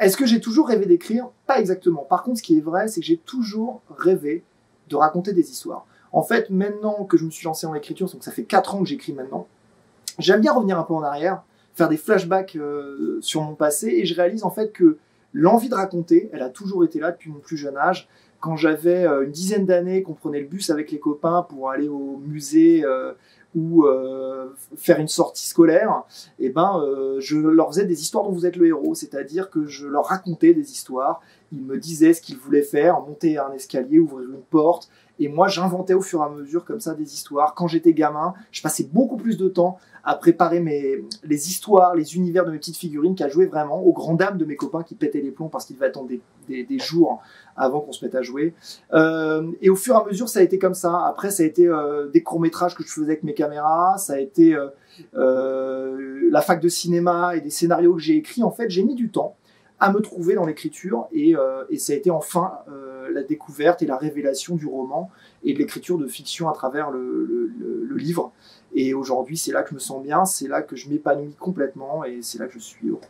Est-ce que j'ai toujours rêvé d'écrire? Pas exactement. Par contre, ce qui est vrai, c'est que j'ai toujours rêvé de raconter des histoires. En fait, maintenant que je me suis lancé dans l'écriture, donc ça fait 4 ans que j'écris maintenant, j'aime bien revenir un peu en arrière, faire des flashbacks sur mon passé, et je réalise en fait que l'envie de raconter, elle a toujours été là depuis mon plus jeune âge. Quand j'avais une dizaine d'années, qu'on prenait le bus avec les copains pour aller au musée ou faire une sortie scolaire, et je leur faisais des histoires dont vous êtes le héros, c'est-à-dire que je leur racontais des histoires, ils me disaient ce qu'ils voulaient faire, monter un escalier, ouvrir une porte, et moi j'inventais au fur et à mesure comme ça des histoires. Quand j'étais gamin, je passais beaucoup plus de temps à préparer les histoires, les univers de mes petites figurines qu'à jouer vraiment, aux grandes dames de mes copains qui pétaient les plombs parce qu'ils devaient attendre des jours avant qu'on se mette à jouer. Et au fur et à mesure, ça a été comme ça. Après, ça a été des courts-métrages que je faisais avec mes caméras, ça a été la fac de cinéma et des scénarios que j'ai écrits. En fait, j'ai mis du temps à me trouver dans l'écriture et ça a été enfin la découverte et la révélation du roman et de l'écriture de fiction à travers le livre. Et aujourd'hui, c'est là que je me sens bien, c'est là que je m'épanouis complètement et c'est là que je suis heureux.